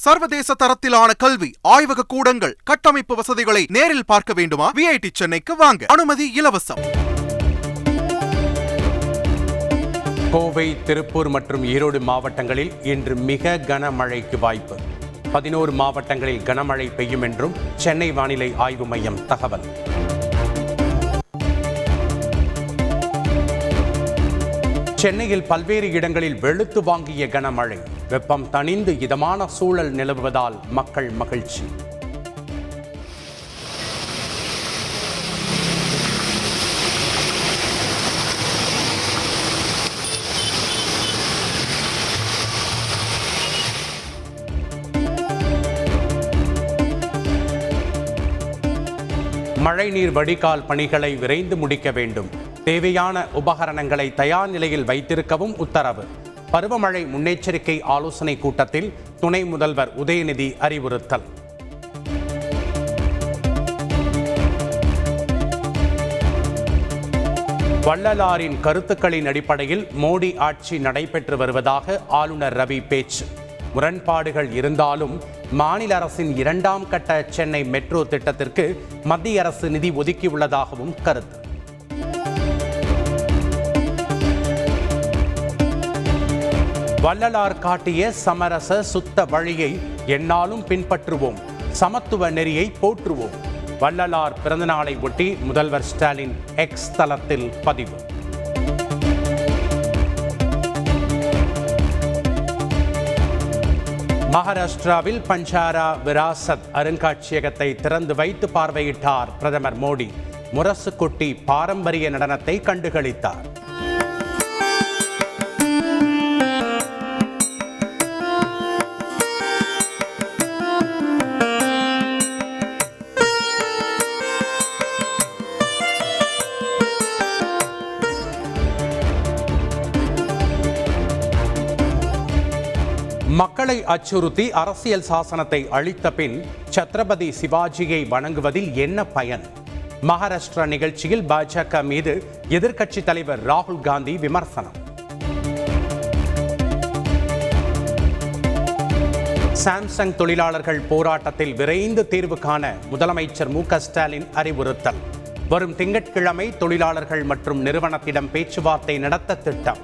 சர்வதேச தரத்திலான கல்வி, ஆய்வக கூடங்கள், கட்டமைப்பு வசதிகளை நேரில் பார்க்க வேண்டுமா? VIT சென்னைக்கு வாங்க. அனுமதி இலவசம். கோவை, திருப்பூர் மற்றும் ஈரோடு மாவட்டங்களில் இன்று மிக கனமழைக்கு வாய்ப்பு. 11 மாவட்டங்களில் கனமழை பெய்யும் என்றும் சென்னை வானிலை ஆய்வு மையம் தகவல். சென்னையில் பல்வேறு இடங்களில் வெளுத்து வாங்கிய கனமழை. வெப்பம் தணிந்து இதமான சூழல் நிலவுவதால் மக்கள் மகிழ்ச்சி. மழைநீர் வடிகால் பணிகளை விரைந்து முடிக்க வேண்டும். தேவையான உபகரணங்களை தயார் நிலையில் வைத்திருக்கவும் உத்தரவு. பருவமழை முன்னெச்சரிக்கை ஆலோசனை கூட்டத்தில் துணை முதல்வர் உதயநிதி அறிவுறுத்தல். வள்ளலாரின் கருத்துக்களின் அடிப்படையில் மோடி ஆட்சி நடைபெற்று வருவதாக ஆளுநர் ரவி பேச்சு. முரண்பாடுகள் இருந்தாலும் மாநில அரசின் 2ஆம் கட்ட சென்னை மெட்ரோ திட்டத்திற்கு மத்திய அரசு நிதி ஒதுக்கியுள்ளதாகவும் கருத்து. வள்ளலார் காட்டிய சமரச சுத்த வழியை எந்நாளும் பின்பற்றுவோம், சமத்துவ நெறியை போற்றுவோம். வள்ளலார் பிறந்தநாளை ஒட்டி முதல்வர் ஸ்டாலின் எக்ஸ் தளத்தில் பதிவு. மகாராஷ்டிராவில் பஞ்சாரா விராசத் அருங்காட்சியகத்தை திறந்து வைத்து பார்வையிட்டார் பிரதமர் மோடி. முரசு கொட்டி பாரம்பரிய நடனத்தை கண்டுகளித்தார். மக்களை அச்சுறுத்தி அரசியல் சாசனத்தை அளித்த பின் சத்ரபதி சிவாஜியை வணங்குவதில் என்ன பயன்? மகாராஷ்டிரா நிகழ்ச்சியில் பாஜக மீது எதிர்க்கட்சி தலைவர் ராகுல் காந்தி விமர்சனம். சாம்சங் தொழிலாளர்கள் போராட்டத்தில் விரைந்து தீர்வு காண முதலமைச்சர் மு.க. ஸ்டாலின் அறிவுறுத்தல். வரும் திங்கட்கிழமை தொழிலாளர்கள் மற்றும் நிறுவனத்திடம் பேச்சுவார்த்தை நடத்த திட்டம்.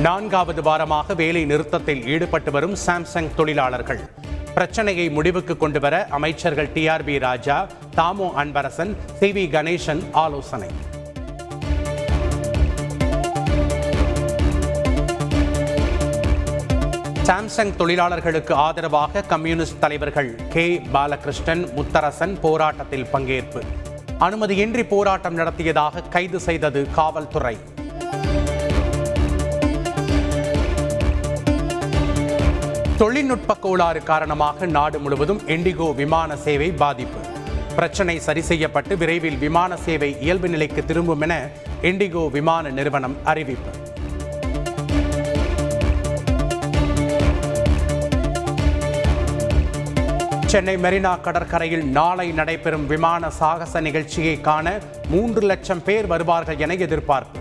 நான்காவது வாரமாக வேலை நிறுத்தத்தில் ஈடுபட்டு வரும் சாம்சங் தொழிலாளர்கள் பிரச்சனையை முடிவுக்கு கொண்டுவர அமைச்சர்கள் TRB ராஜா, தாமோ அன்பரசன், CV கணேசன் ஆலோசனை. சாம்சங் தொழிலாளர்களுக்கு ஆதரவாக கம்யூனிஸ்ட் தலைவர்கள் K. பாலகிருஷ்ணன், முத்தரசன் போராட்டத்தில் பங்கேற்பு. அனுமதியின்றி போராட்டம் நடத்தியதாக கைது செய்தது காவல்துறை. தொழில்நுட்ப கோளாறு காரணமாக நாடு முழுவதும் இண்டிகோ விமான சேவை பாதிப்பு. பிரச்சனை சரி செய்யப்பட்டு விரைவில் விமான சேவை இயல்பு நிலைக்கு திரும்பும் என இண்டிகோ விமான நிறுவனம் அறிவிப்பு. சென்னை மெரினா கடற்கரையில் நாளை நடைபெறும் விமான சாகச நிகழ்ச்சியை காண 3 லட்சம் பேர் வருவார்கள் என எதிர்பார்ப்பு.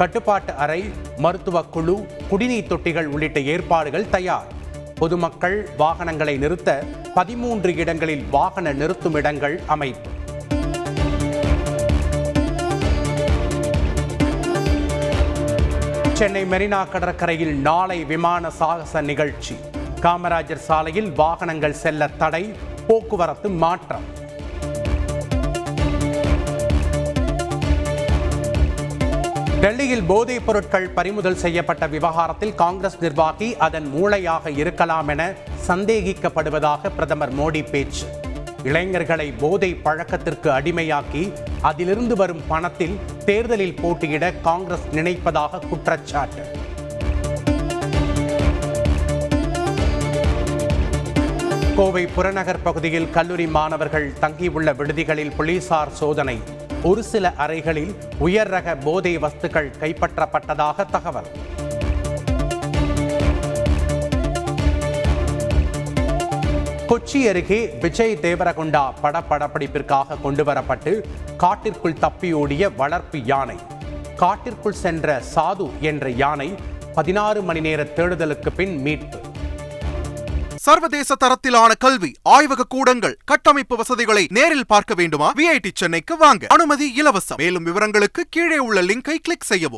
கட்டுப்பாட்டு அறை, மருத்துவ குழு, குடிநீர் தொட்டிகள் உள்ளிட்ட ஏற்பாடுகள் தயார். பொதுமக்கள் வாகனங்களை நிறுத்த 13 இடங்களில் வாகன நிறுத்தும் இடங்கள் அமைப்பு. சென்னை மெரினா கடற்கரையில் நாளை விமான சாகச நிகழ்ச்சி. காமராஜர் சாலையில் வாகனங்கள் செல்ல தடை, போக்குவரத்து மாற்றம். டெல்லியில் போதைப் பொருட்கள் பறிமுதல் செய்யப்பட்ட விவகாரத்தில் காங்கிரஸ் நிர்வாகி அதன் மூளையாக இருக்கலாம் என சந்தேகிக்கப்படுவதாக பிரதமர் மோடி பேச்சு. இளைஞர்களை போதை பழக்கத்திற்கு அடிமையாக்கி அதிலிருந்து வரும் பணத்தில் தேர்தலில் போட்டியிட காங்கிரஸ் நினைப்பதாக குற்றச்சாட்டு. கோவை புறநகர் பகுதியில் கல்லூரி மாணவர்கள் தங்கியுள்ள விடுதிகளில் போலீசார் சோதனை. ஒரு சில அறைகளில் உயர் ரக போதை வஸ்துக்கள் கைப்பற்றப்பட்டதாக தகவல். கொச்சி அருகே விஜய் தேவரகொண்டா படப்பிடிப்பிற்காக கொண்டுவரப்பட்டு காட்டிற்குள் தப்பியோடிய வளர்ப்பு யானை. காட்டிற்குள் சென்ற சாது என்ற யானை 16 மணி நேர தேடுதலுக்கு பின் மீட்பு. சர்வதேச தரத்திலான கல்வி ஆய்வக கூடங்கள் கட்டமைப்பு வசதிகளை நேரில் பார்க்க வேண்டுமா? விஐடி சென்னைக்கு வாங்க. அனுமதி இலவசம். மேலும் விவரங்களுக்கு கீழே உள்ள லிங்கை கிளிக் செய்யவும்.